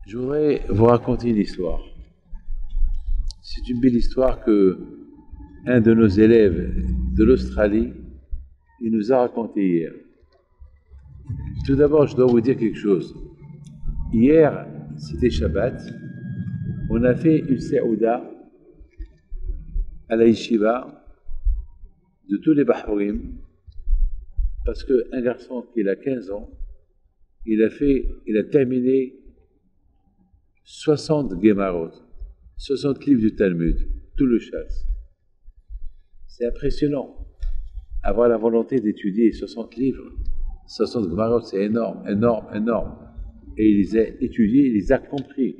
Je voudrais vous raconter une histoire. C'est une belle histoire que un de nos élèves de l'Australie, il nous a raconté hier. Tout d'abord, je dois vous dire quelque chose. Hier, c'était Shabbat. On a fait une séouda à la yeshiva de tous les Bahourim parce qu'un garçon qui a 15 ans, il a terminé 60 Gemarot, 60 livres du Talmud, tout le chasse. C'est impressionnant. Avoir la volonté d'étudier 60 livres, 60 Gemarot, c'est énorme, énorme, énorme. Et il les a étudiés, il les a compris.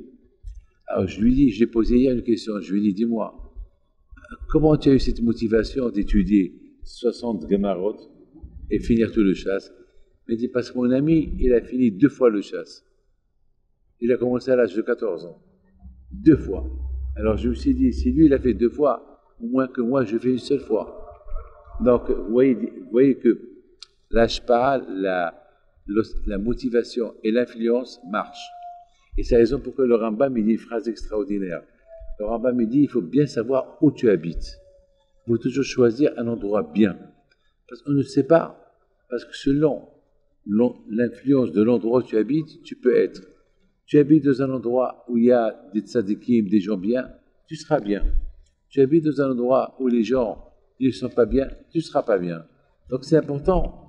Alors je l'ai posé hier une question, je lui ai dit, dis-moi, comment tu as eu cette motivation d'étudier 60 Gemarot et finir tout le chasse? Il m'a dit, parce que mon ami, il a fini 2 fois le chasse. Il a commencé à l'âge de 14 ans. 2 fois. Alors je me suis dit, si lui il a fait 2 fois, au moins que moi je fais une seule fois. Donc vous voyez que l'ashpa, la motivation et l'influence marchent. Et c'est la raison pour laquelle le Rambam il dit une phrase extraordinaire. Le Rambam il dit, il faut bien savoir où tu habites. Il faut toujours choisir un endroit bien. Parce qu'on ne sait pas, parce que selon l'influence de l'endroit où tu habites, tu peux être. Tu habites dans un endroit où il y a des tzadikim, des gens bien, tu seras bien. Tu habites dans un endroit où les gens ils ne sont pas bien, tu ne seras pas bien. Donc c'est important.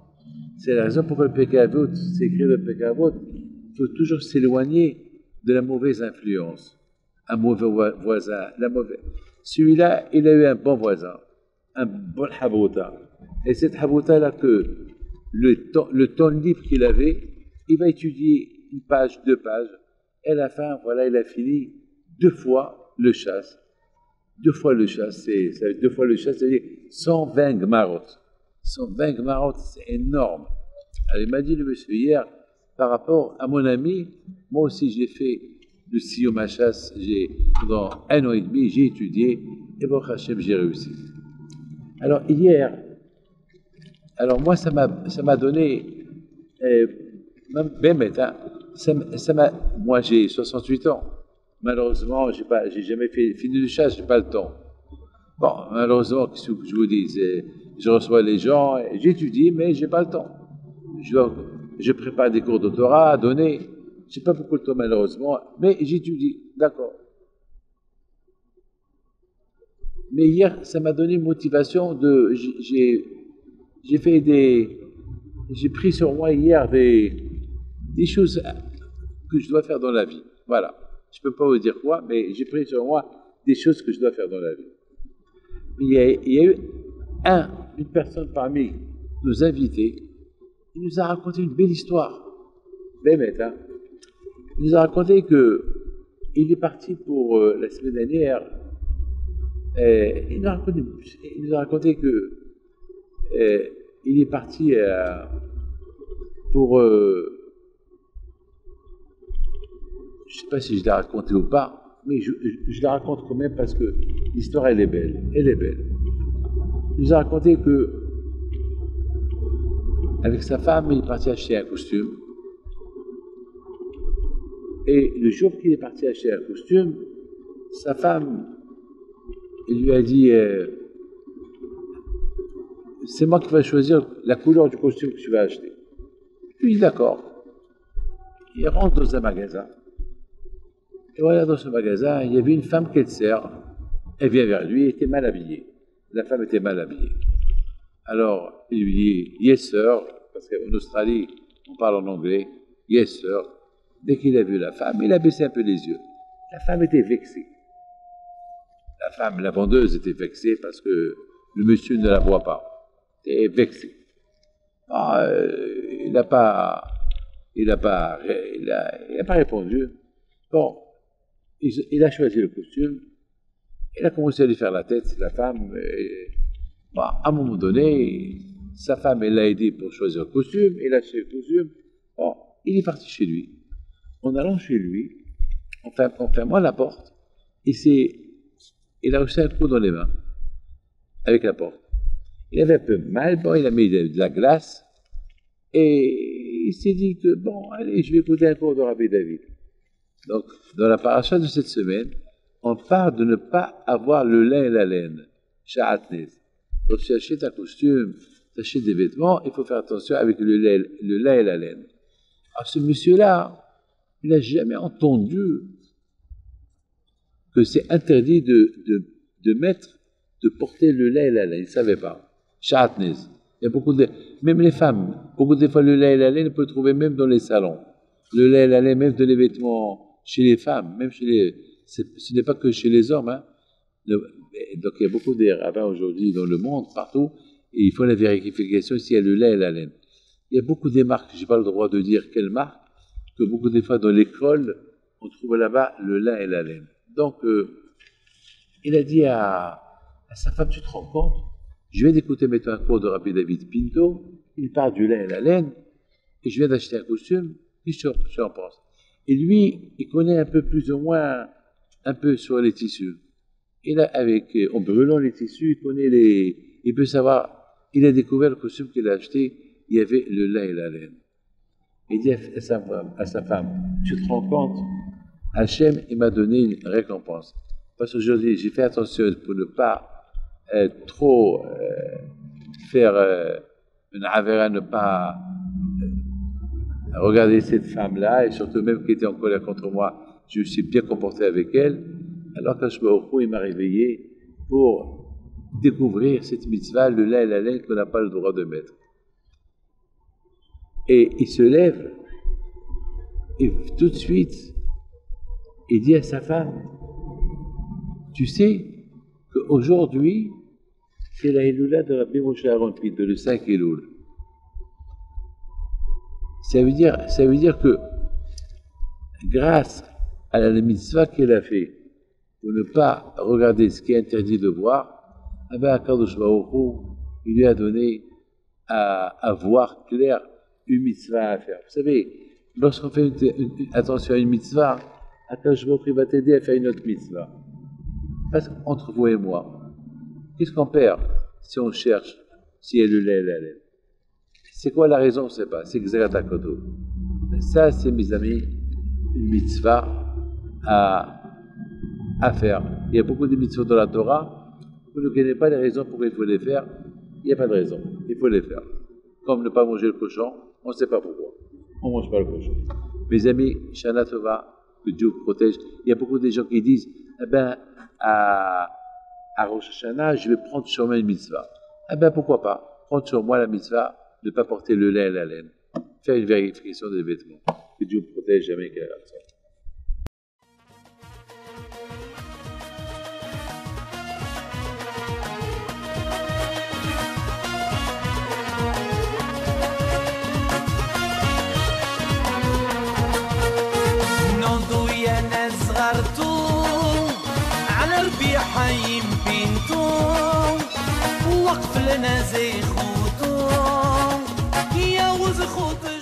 C'est la raison pour laquelle le Pekavot, c'est écrit le Pekavot, il faut toujours s'éloigner de la mauvaise influence. Un mauvais voisin, celui-là, il a eu un bon voisin, un bon habota. Et cette habota-là, que le temps libre qu'il avait, il va étudier une page, 2 pages, et à la fin, voilà, il a fini 2 fois le chasse. 2 fois le chasse, ça veut dire 2 fois le chasse, c'est-à-dire 120 Gemarot. 120 Gemarot, c'est énorme. Alors il m'a dit le monsieur hier, par rapport à mon ami, moi aussi j'ai fait le Siyum HaShas, pendant 1 an et demi, j'ai étudié, et Baruch Hashem, j'ai réussi. Alors hier, moi ça m'a donné, même moi j'ai 68 ans. Malheureusement, j'ai jamais fini le chasse, j'ai pas le temps. Bon, malheureusement, qu'est-ce que je vous dis, je reçois les gens, j'étudie, mais j'ai pas le temps. Je prépare des cours de Torah à donner. J'ai pas beaucoup de temps malheureusement, mais j'étudie, d'accord. Mais hier, ça m'a donné une motivation j'ai pris sur moi hier des choses que je dois faire dans la vie. Voilà. Je ne peux pas vous dire quoi, mais j'ai pris sur moi des choses que je dois faire dans la vie. Il y a eu une personne parmi nos invités, il nous a raconté une belle histoire. Bémet, hein. Il nous a raconté qu'il est parti pour la semaine dernière. Il nous a raconté il est parti pour... je ne sais pas si je l'ai raconté ou pas, mais je la raconte quand même parce que l'histoire, elle est belle. Elle est belle. Il nous a raconté avec sa femme, il est parti acheter un costume. Et le jour qu'il est parti acheter un costume, sa femme, il lui a dit c'est moi qui vais choisir la couleur du costume que tu vas acheter. Puis il dit d'accord. Il rentre dans un magasin. Et voilà, dans ce magasin, il y avait une femme qui sert. Elle vient vers lui, elle était mal habillée. La femme était mal habillée. Alors, il lui dit yes sir, parce qu'en Australie, on parle en anglais, yes sir. Dès qu'il a vu la femme, il a baissé un peu les yeux. La femme était vexée. La vendeuse était vexée parce que le monsieur ne la voit pas. Elle était vexée. Il n'a pas répondu. Bon, il a choisi le costume. Il a commencé à lui faire la tête, la femme. À un moment donné, Sa femme, elle l'a aidé pour choisir le costume, il a acheté le costume. Bon, il est parti chez lui. En allant chez lui, en fermant la porte, il a reçu un coup dans les mains, avec la porte. Il avait un peu mal, bon, il a mis de la glace, et il s'est dit que, bon, allez, je vais écouter un cours de Rabbi David. Donc, dans la paracha de cette semaine, on parle de ne pas avoir le lin et la laine, sha'atnez. Donc, si tu achètes un costume, tu achètes des vêtements, il faut faire attention avec le lin et la laine. Alors, ce monsieur-là, il n'a jamais entendu que c'est interdit de porter le lin et la laine. Il ne savait pas. Sha'atnez. Il y a même les femmes, beaucoup de fois le lin et la laine, on peut le trouver même dans les salons. Le lin et la laine, même dans les vêtements chez les femmes, même ce n'est pas que chez les hommes. Hein. Donc il y a beaucoup de rabbins aujourd'hui dans le monde, partout, et il faut la vérification s'il y a le lin et la laine. Il y a beaucoup de marques, je n'ai pas le droit de dire quelle marque, que beaucoup de fois dans l'école, on trouve là-bas le lin et la laine. Donc, il a dit à sa femme, tu te rends compte, je viens d'écouter maintenant un cours de Rabbi David Pinto, il parle du lin et la laine, et je viens d'acheter un costume, qu'est-ce que tu en penses? Et lui, il connaît un peu plus ou moins, un peu sur les tissus. Et là, en brûlant les tissus, il peut savoir, il a découvert le costume qu'il a acheté, il y avait le lin et la laine. Il dit à sa femme, tu te rends compte, Hachem, il m'a donné une récompense. Parce qu'aujourd'hui, j'ai fait attention pour ne pas trop faire une avéra, ne pas regarder cette femme-là, et surtout même qui était en colère contre moi, je me suis bien comporté avec elle. Alors qu'Hachem, il m'a réveillé pour découvrir cette mitzvah, le lin et la laine qu'on n'a pas le droit de mettre. Et il se lève, et tout de suite, il dit à sa femme, tu sais qu'aujourd'hui, c'est la Elula de Rabbi Moshe Aaron Pinto, le 5 Elul. Ça veut dire que grâce à la mitzvah qu'elle a fait, pour ne pas regarder ce qui est interdit de voir, Akadosh Baruch Hu, il lui a donné à voir clair une mitzvah à faire. Vous savez, lorsqu'on fait attention à une mitzvah, Akadosh Baruch Hu va t'aider à faire une autre mitzvah. Parce qu'entre vous et moi, qu'est-ce qu'on perd si on cherche, si elle le lait, la laine? C'est quoi la raison? On ne sait pas. C'est Xerat HaKodesh. Ça, c'est, mes amis, une mitzvah à faire. Il y a beaucoup de mitzvahs dans la Torah. Vous ne connaissez pas les raisons pour lesquelles il faut les faire. Il n'y a pas de raison. Il faut les faire. Comme ne pas manger le cochon, on ne sait pas pourquoi. On ne mange pas le cochon. Mes amis, Shana Tova, que Dieu protège. Il y a beaucoup de gens qui disent, à Rosh Hashanah, je vais prendre sur moi une mitzvah. Pourquoi pas? Prendre sur moi la mitzvah, ne pas porter le lin et la laine. Faire une vérification des vêtements. Que Dieu protège jamais qu'à ça. حي بنتو وقف لنا زي خوتو يا وز خوتو